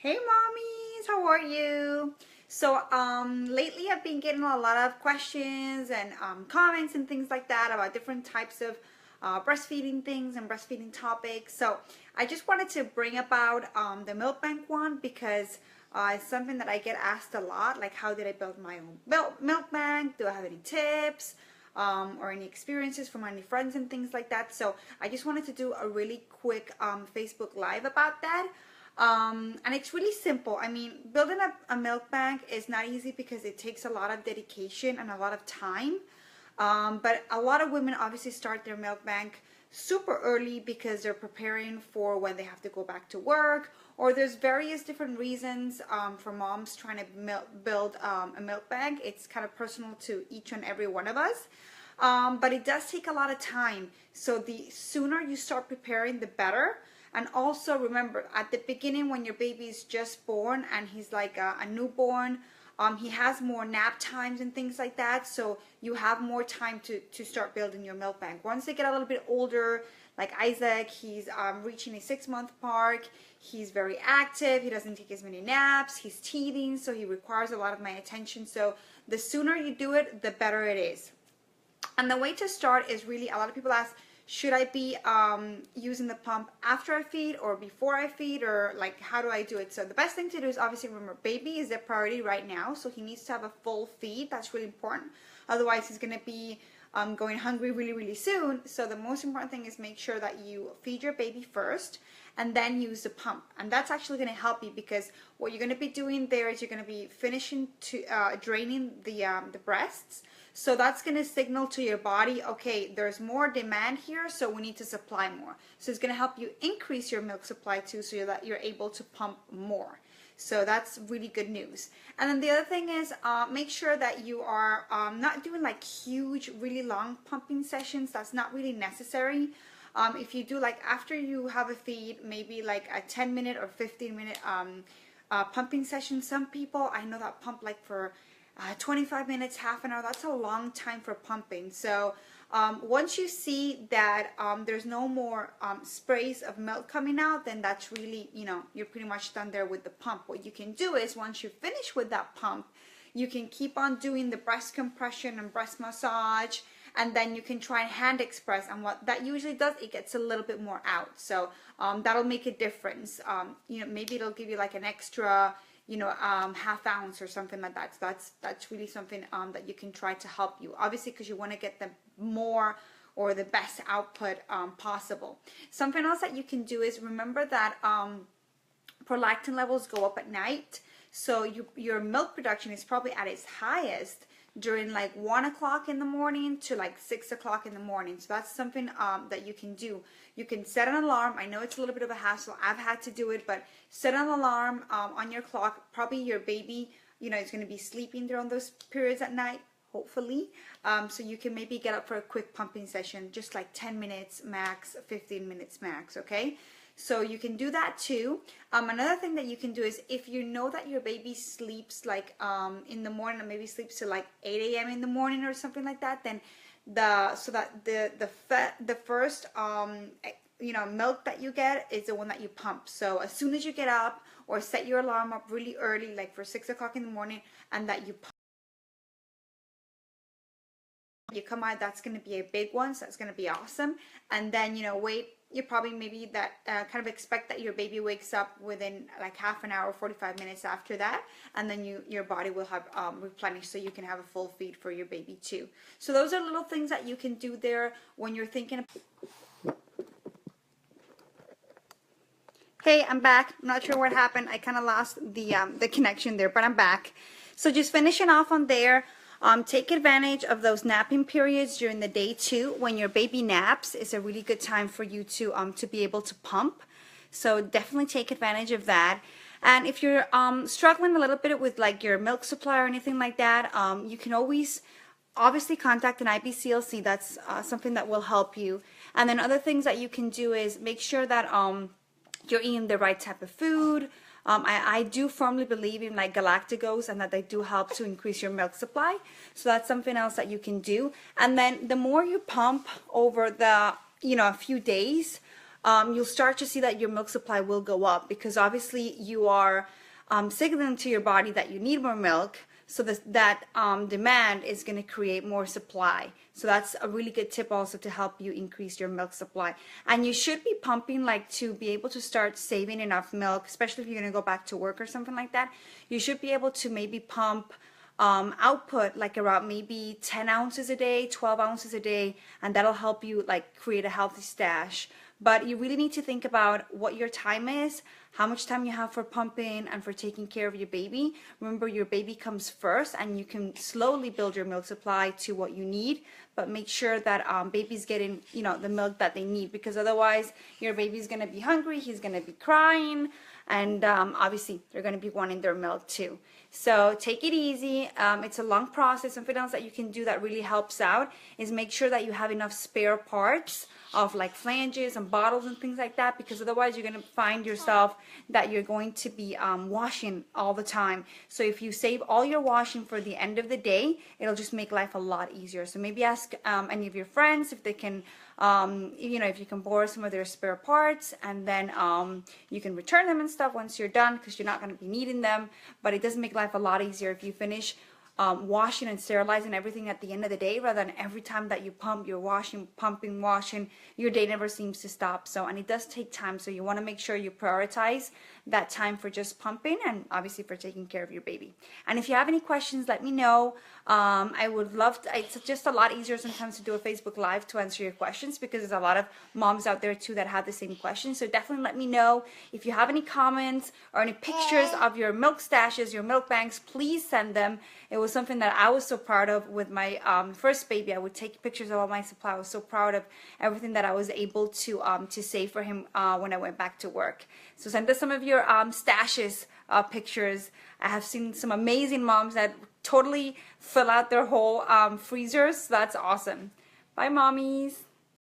Hey mommies, how are you? Lately I've been getting a lot of questions and comments and things like that about different types of breastfeeding things and breastfeeding topics. So I just wanted to bring about the milk bank one because it's something that I get asked a lot, like how did I build my own milk bank? Do I have any tips? Or any experiences from any friends and things like that. So I just wanted to do a really quick Facebook Live about that. And it's really simple. I mean, building a milk bank is not easy because it takes a lot of dedication and a lot of time. But a lot of women obviously start their milk bank super early because they're preparing for when they have to go back to work, or there's various different reasons for moms trying to build a milk bank. It's kind of personal to each and every one of us. But it does take a lot of time. So the sooner you start preparing, the better. And also remember, at the beginning when your baby is just born and he's like a newborn, he has more nap times and things like that. So you have more time to start building your milk bank. Once they get a little bit older, like Isaac, he's reaching a 6-month mark. He's very active. He doesn't take as many naps. He's teething, so he requires a lot of my attention. So the sooner you do it, the better it is. And the way to start is really, a lot of people ask, should I be using the pump after I feed or before I feed, or like how do I do it? So the best thing to do is obviously remember, baby is the priority right now, so he needs to have a full feed. That's really important. Otherwise he's going to be going hungry really soon. So the most important thing is make sure that you feed your baby first and then use the pump. And that's actually going to help you, because what you're going to be doing there is you're going to be finishing to draining the breasts. So that's going to signal to your body, okay, there's more demand here, so we need to supply more. So it's going to help you increase your milk supply too, so that you're able to pump more. So that's really good news. And then the other thing is make sure that you are not doing like huge, really long pumping sessions. That's not really necessary. If you do, like after you have a feed, maybe like a 10-minute or 15-minute pumping session. Some people I know that pump like for 25 minutes, half an hour. That's a long time for pumping. So once you see that there's no more sprays of milk coming out, then that's really, you're pretty much done there with the pump. What you can do is, once you finish with that pump, you can keep on doing the breast compression and breast massage, and then you can try and hand express. And what that usually does, it gets a little bit more out. So that'll make a difference. Maybe it'll give you like an extra half ounce or something like that. So that's really something that you can try to help you, obviously, because you want to get the more or the best output possible. Something else that you can do is remember that prolactin levels go up at night. So your milk production is probably at its highest during like 1 o'clock in the morning to like 6 o'clock in the morning. So that's something that you can do. You can set an alarm. I know it's a little bit of a hassle. I've had to do it, but set an alarm on your clock. Probably your baby, is going to be sleeping during those periods at night, hopefully. So you can maybe get up for a quick pumping session, just like 10 minutes max, 15 minutes max, okay? So you can do that too. Another thing that you can do is, if you know that your baby sleeps like in the morning, or maybe sleeps to like 8 a.m. in the morning or something like that, then the first milk that you get is the one that you pump. So as soon as you get up, or set your alarm up really early, like for 6 o'clock in the morning, and that you pump. You come out, that's going to be a big one, so that's going to be awesome. And then wait, you probably maybe that kind of expect that your baby wakes up within like half an hour, 45 minutes after that, and then your body will have replenished, so you can have a full feed for your baby too. So those are little things that you can do there when you're thinking. Hey, I'm back. I'm not sure what happened. I kind of lost the connection there, but I'm back. So just finishing off on there. Take advantage of those napping periods during the day too. When your baby naps, it's a really good time for you to be able to pump. So definitely take advantage of that. And if you're struggling a little bit with like your milk supply or anything like that, you can always obviously contact an IBCLC. That's something that will help you. And then other things that you can do is make sure that you're eating the right type of food. I do firmly believe in like galacticos, and that they do help to increase your milk supply. So that's something else that you can do. And then the more you pump over the a few days, you'll start to see that your milk supply will go up, because obviously you are signaling to your body that you need more milk. So that demand is going to create more supply. So that's a really good tip also to help you increase your milk supply. And you should be pumping, like, to be able to start saving enough milk, especially if you're going to go back to work or something like that. You should be able to maybe pump output like around maybe 10 ounces a day, 12 ounces a day, and that'll help you like create a healthy stash. But you really need to think about what your time is, how much time you have for pumping and for taking care of your baby. Remember, your baby comes first, and you can slowly build your milk supply to what you need, but make sure that baby's getting, you know, the milk that they need, because otherwise your baby's going to be hungry, he's going to be crying, and obviously they're going to be wanting their milk too. So take it easy. It's a long process. Something else that you can do that really helps out is make sure that you have enough spare parts of like flanges and bottles and things like that, because otherwise you're going to find yourself that you're going to be washing all the time. So if you save all your washing for the end of the day, it'll just make life a lot easier. So maybe ask any of your friends if they can, you know, if you can borrow some of their spare parts, and then you can return them and stuff once you're done, because you're not going to be needing them. But it does make life a lot easier if you finish washing and sterilizing everything at the end of the day, rather than every time that you pump, you're washing, pumping, washing. Your day never seems to stop. So, and it does take time, so you want to make sure you prioritize that time for just pumping and obviously for taking care of your baby. And if you have any questions, let me know. I would love to, it's just a lot easier sometimes to do a Facebook Live to answer your questions, because there's a lot of moms out there too that have the same questions. So definitely let me know. If you have any comments or any pictures of your milk stashes, your milk banks, please send them. It was something that I was so proud of with my first baby. I would take pictures of all my supply. I was so proud of everything that I was able to save for him when I went back to work. So send us some of your stashes pictures. I have seen some amazing moms that totally fill out their whole freezers. So that's awesome. Bye, mommies.